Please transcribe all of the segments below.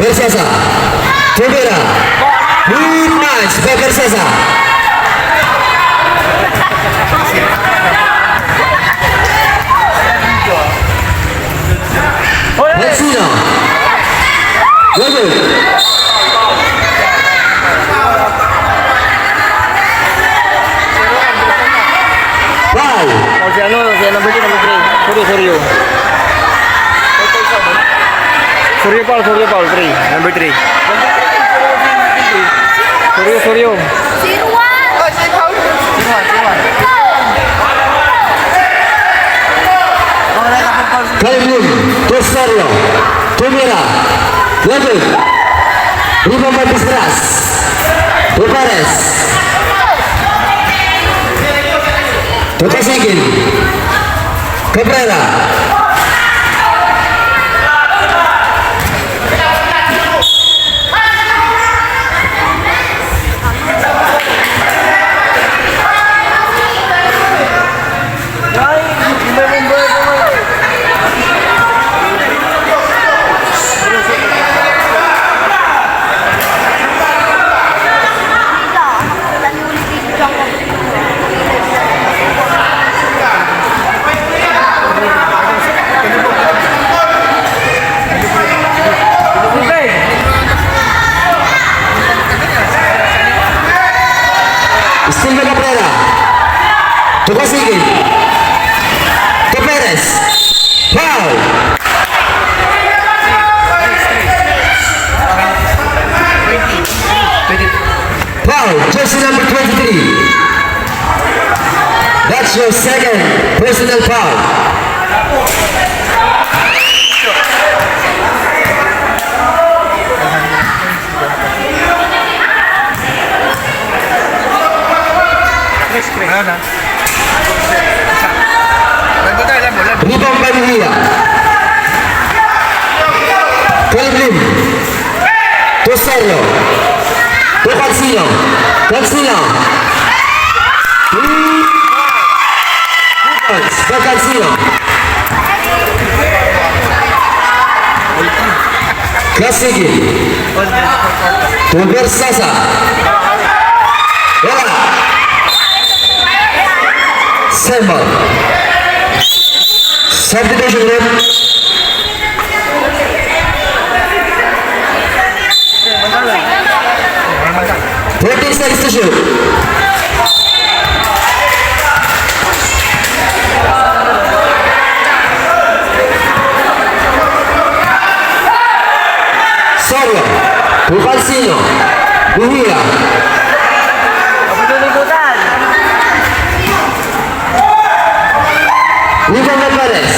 Bersesa. Cabrera. Good match by Bersesa. Vecino. Good. Ball. Si number 3, Suryo. Suryo Paul, 3, number 3. Suryo. Kalbun, Tosarlo, Tumira, Lalu, Lima Batis Keras, Tupares, Tukasikin, Cabrera, Silva Cabrera, Tukasikin, Tupares, foul. Foul, jersey number 23. That's your second personal foul. Rebound by Mejia. Calvin. Tosarlo. Tocancino. Cancino. Cancino. Kasigi. Bersesa. Bola. Sembal. Substitution room. 14 seconds to shoot. Sorio, Tucancino, Mejia. Nico Perez.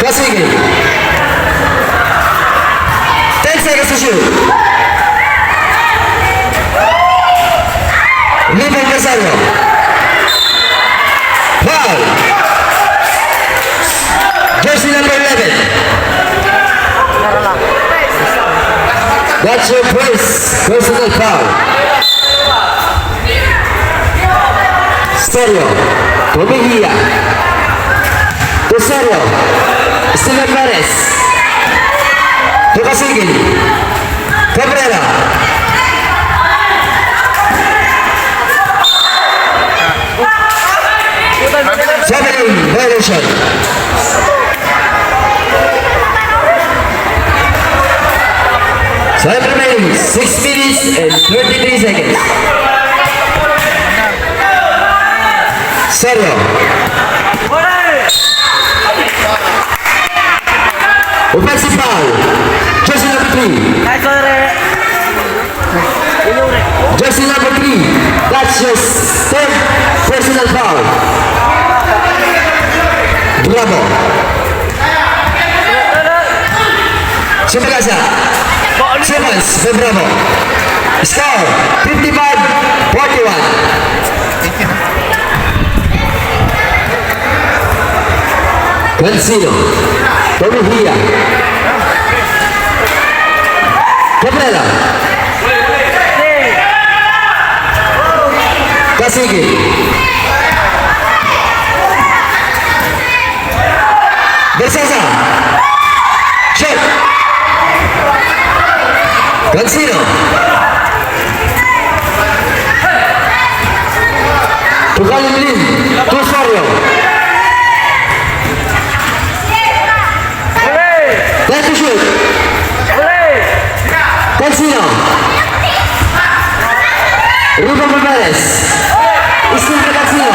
Kasigi. 10 seconds to shoot. Nico Rosario. Foul. Jersey number 11. That's your first personal foul. Stereo, Mejia, Tosarlo, Steven Perez, Tukasikin, Cabrera, violation. Time remaining 6 minutes and 23 seconds. Sergio. Offensive foul. Jersey number 3. Jersey number 3. That's your third personal foul. Bravo. Siapa kasih? Simmons, Bravo. Score 55-41. Cancino, Mejia, Cabrera, Kasigi, Versosa. Shot. Cancino. Tukalim Lin. To Sorio. Time to shoot. Cancino. Ruben Perez. Isin ke Cancino.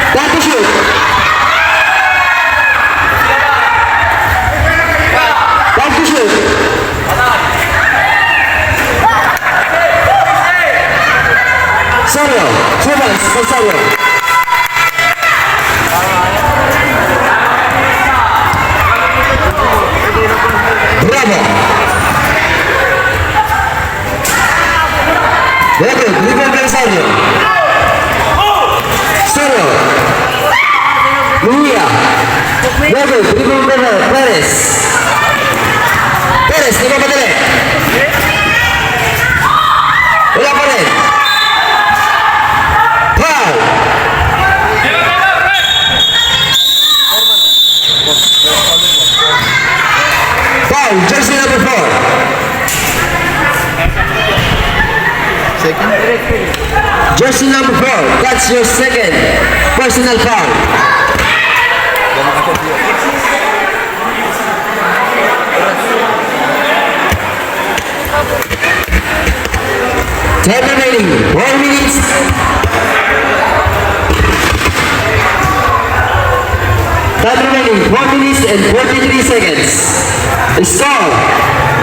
Time to shoot. Time to shoot. Sorio. Chubas. Sorio. Bravo. Very good. Remember Sorio. Sorio. Luia. Very good. Remember Perez. Perez, di bawah padali. Wala pa rin. Foul. Foul. Jersey number 4. Jersey number 4. That's your second personal foul. Time remaining 4 minutes. Time remaining 4 minutes and 43 seconds. Score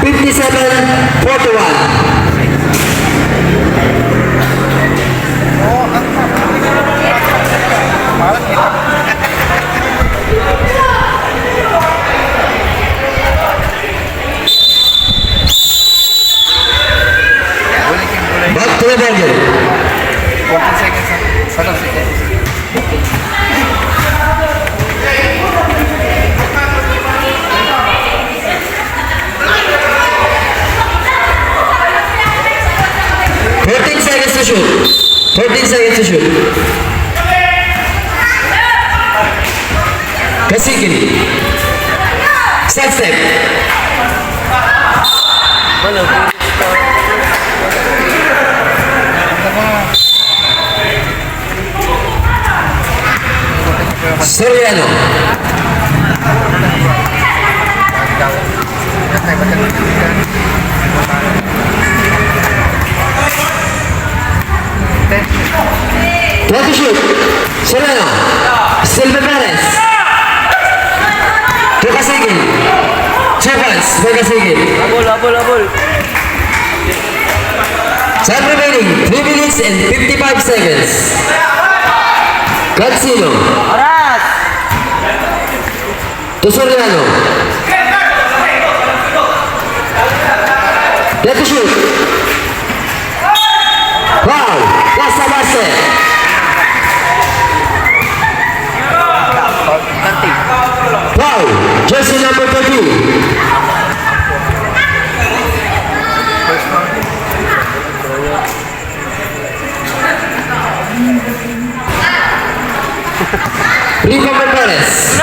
57-41. Back to the ball game. 14 seconds. Out of seconds. 14 seconds to shoot. 14 seconds to shoot. Kasigiri. Side step. Soriano. Try to shoot. Soriano. Silva Perez. To Kasigiri. 2 points by Kasigiri. Abol. Time remaining 3 minutes and 55 seconds. Cancino. Aras! To Soriano. Let to shoot. Foul. Last base. Foul. Jersey number 13. Rico Perez.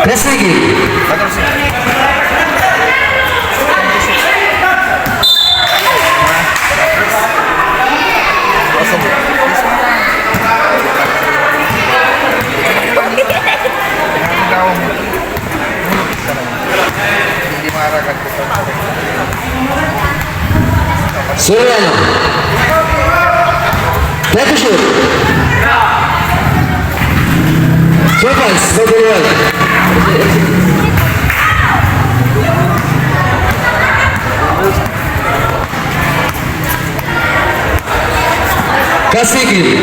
Kasigiri. Soriano. Try to shoot. 2 points by the Kasigiri.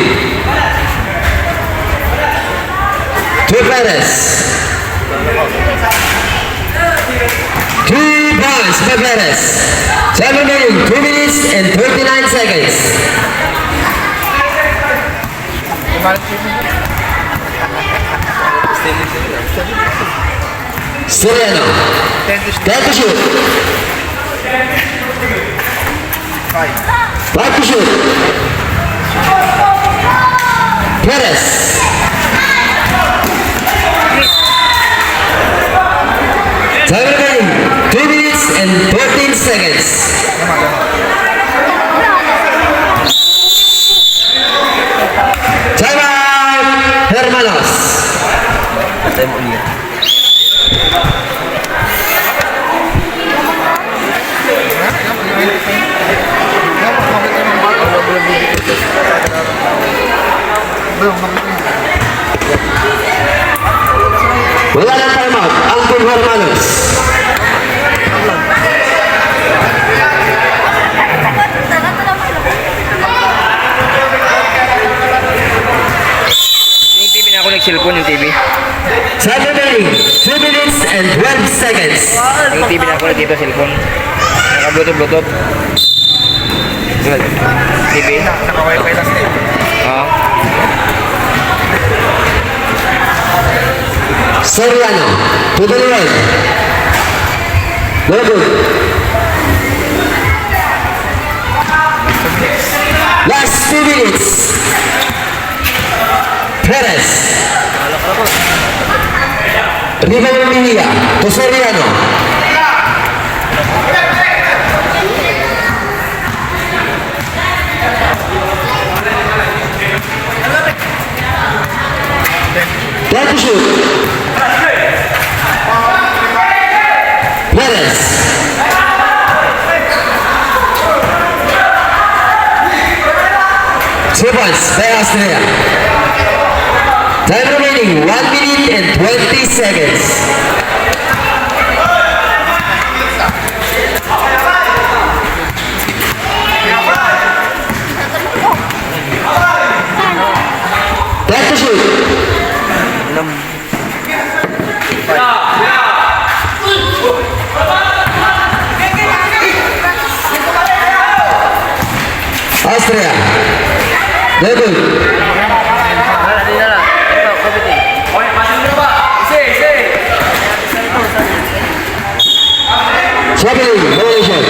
To Perez. 3 points by Perez. Time remaining 2 minutes and 39 seconds. Soriano. Try to shoot. Right to shoot. Perez. Time remaining 2 minutes and 14 seconds. Time out, Hermanos. Patay mo ulit. Wala na time out, ang Team Hermanos. Yung TV na ako nag-cellphone, yung TV. Time remaining 2 minutes and 12 seconds. Yung TV na ako dito, cellphone. Naka-bluetooth. Good. TV. Naka-wifi lang sila. Oo. Soriano to the line. Very good. Last 2 minutes. Perez. Rival Mejia to Soriano. Time to shoot. Perez. Points by Austria. Time remaining 1 minute and 20 seconds. Time to shoot. Austria. Very good. Traveling, violation.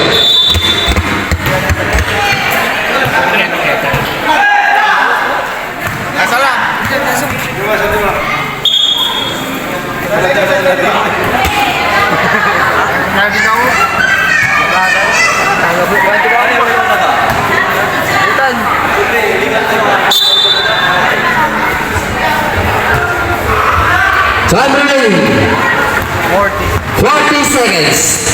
Salah. Nanti kamu. Time remaining 40. 40 seconds.